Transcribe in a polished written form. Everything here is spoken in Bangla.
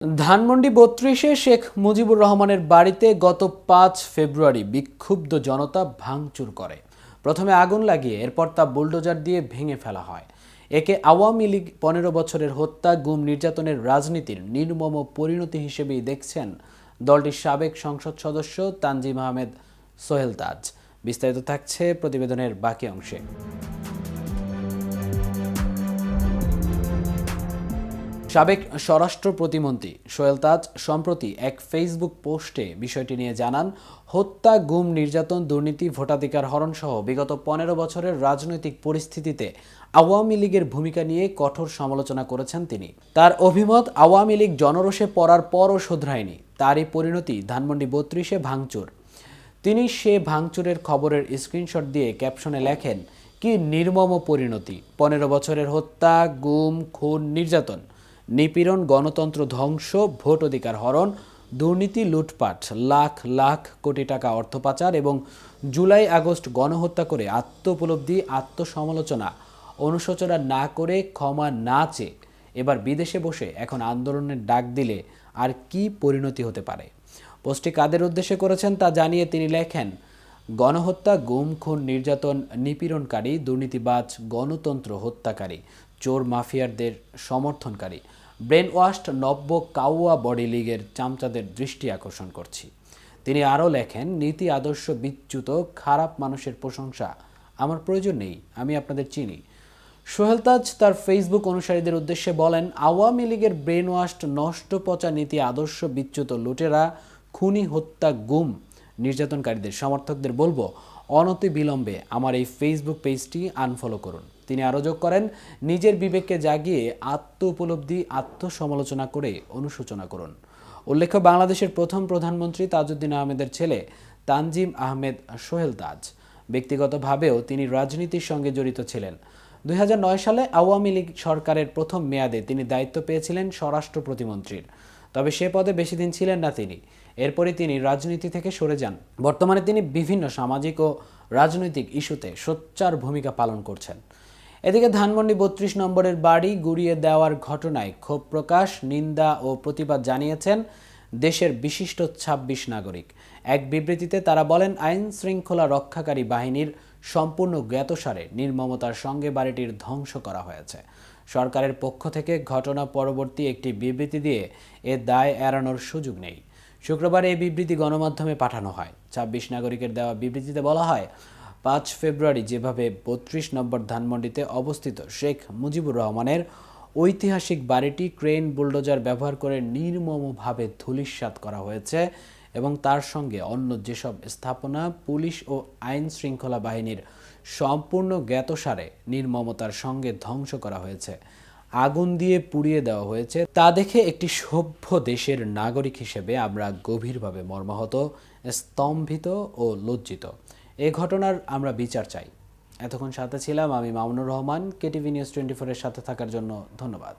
ধানমন্ডি ৩২-এ শেখ মুজিবুর রহমানের বাড়িতে গত ৫ ফেব্রুয়ারি বিক্ষুব্ধ জনতা ভাঙচুর করে। প্রথমে আগুন লাগিয়ে এরপর তা বুলডোজার দিয়ে ভেঙে ফেলা হয়। একে আওয়ামী লীগ ১৫ বছরের হত্যা, গুম, নির্যাতনের রাজনীতির নির্মম পরিণতি হিসেবেই দেখছেন দলটির সাবেক সংসদ সদস্য তানজিম আহমেদ সোহেল তাজ। বিস্তারিত থাকছে প্রতিবেদনের বাকি অংশে। সাবেক স্বরাষ্ট্র প্রতিমন্ত্রী সোহেল তাজ সম্প্রতি এক ফেসবুক পোস্টে বিষয়টি নিয়ে জানান, হত্যা, গুম, নির্যাতন, দুর্নীতি, ভোটাধিকার হরণসহ বিগত ১৫ বছরের রাজনৈতিক পরিস্থিতিতে আওয়ামী লীগের ভূমিকা নিয়ে কঠোর সমালোচনা করেছেন তিনি। তার অভিমত, আওয়ামী লীগ জনরোষে পড়ার পরও শোধরায়নি। তারই পরিণতি ধানমন্ডি ৩২-এ ভাঙচুর। তিনি সে ভাঙচুরের খবরের স্ক্রিনশট দিয়ে ক্যাপশনে লেখেন, কি নির্মম পরিণতি! ১৫ বছরের হত্যা, গুম, খুন, নির্যাতন, নিপীড়ন, গণতন্ত্র ধ্বংস, ভোট অধিকার হরণ, দুর্নীতি, লুটপাট, লাখ লাখ কোটি টাকা অর্থ পাচার এবং জুলাই আগস্ট গণহত্যা করে আত্মোপলব্ধি, আত্মসমালোচনা, অনুশোচনা না করে, ক্ষমা না চেয়ে এবার বিদেশে বসে এখন আন্দোলনের ডাক দিলে আর কি পরিণতি হতে পারে? পোস্টটি কাদের উদ্দেশ্যে করেছেন তা জানিয়ে তিনি লেখেন, গণহত্যা, গুম, খুন, নির্যাতন, নিপীড়নকারী, দুর্নীতিবাজ, গণতন্ত্র হত্যাকারী, চোর মাফিয়ারদের সমর্থনকারী, ব্রেন ওয়াশড নব্য কাউয়া বডি লীগের চামচাদের দৃষ্টি আকর্ষণ করছি। তিনি আরও লেখেন, নীতি আদর্শ বিচ্যুত খারাপ মানুষের প্রশংসা আমার প্রয়োজন নেই, আমি আপনাদের চিনি। সোহেল তাজ তার ফেসবুক অনুসারীদের উদ্দেশ্যে বলেন, আওয়ামী লীগের ব্রেন ওয়াশড, নষ্ট পচা নীতি আদর্শ বিচ্যুত লুটেরা, খুনি, হত্যা, গুম, নির্যাতনকারীদের সমর্থকদের বলবো, অনতিবিলম্বে আমার এই ফেসবুক পেজটি আনফলো করুন। তিনি আরও যোগ করেন, নিজের বিবেককে জাগিয়ে আত্ম উপলব্ধি, আত্মসমালোচনা করে অনুশোচনা করুন। উল্লেখ্য, বাংলাদেশের প্রথম প্রধানমন্ত্রী তাজউদ্দিন আহমেদের ছেলে তানজিম আহমেদ সোহেল তাজ। ব্যক্তিগতভাবেও তিনি রাজনীতির সঙ্গে জড়িত ছিলেন। ২০০৯ সালে আওয়ামী লীগ সরকারের প্রথম মেয়াদে তিনি দায়িত্ব পেয়েছিলেন স্বরাষ্ট্র প্রতিমন্ত্রীর। তবে সে পদে বেশি দিন ছিলেন না তিনি। এরপরই তিনি রাজনীতি থেকে সরে যান। বর্তমানে তিনি বিভিন্ন সামাজিক ও রাজনৈতিক ইস্যুতে সোচ্চার ভূমিকা পালন করছেন। এদিকে ধানমন্ডি ৩২ নম্বরের বাড়ি গুঁড়িয়ে দেওয়ার ঘটনায় ক্ষোভ প্রকাশ, নিন্দা ও প্রতিবাদ জানিয়েছেন দেশের বিশিষ্ট ২৬ নাগরিক। এক বিবৃতিতে তারা বলেন, আইন শৃঙ্খলা রক্ষাকারী বাহিনীর সম্পূর্ণ জ্ঞাতসারে নির্মমতার সঙ্গে বাড়িটির ধ্বংস করা হয়েছে। সরকারের পক্ষ থেকে ঘটনা পরবর্তী একটি বিবৃতি দিয়ে এ দায় এড়ানোর সুযোগ নেই। শুক্রবার এই বিবৃতি গণমাধ্যমে পাঠানো হয়। ২৬ নাগরিকের দেওয়া বিবৃতিতে বলা হয়, ৫ ফেব্রুয়ারি যেভাবে ৩২ নম্বর ধানমন্ডিতে অবস্থিত শেখ মুজিবুর রহমানের ঐতিহাসিক বাড়িটি ক্রেন, বুলডোজার ব্যবহার করে নির্মমভাবে ধূলিসাৎ করা হয়েছে এবং তার সঙ্গে অন্য যেসব স্থাপনা পুলিশ ও আইন শৃঙ্খলা বাহিনীর সম্পূর্ণ জ্ঞাতসারে নির্মমতার সঙ্গে ধ্বংস করা হয়েছে, আগুন দিয়ে পুড়িয়ে দেওয়া হয়েছে, তা দেখে একটি সভ্য দেশের নাগরিক হিসেবে আমরা গভীরভাবে মর্মাহত, স্তম্ভিত ও লজ্জিত। এ ঘটনার আমরা বিচার চাই। এতক্ষণ সাথে ছিলাম আমি মামুনুর রহমান। কেটিভি নিউজ 24 এর সাথে থাকার জন্য ধন্যবাদ।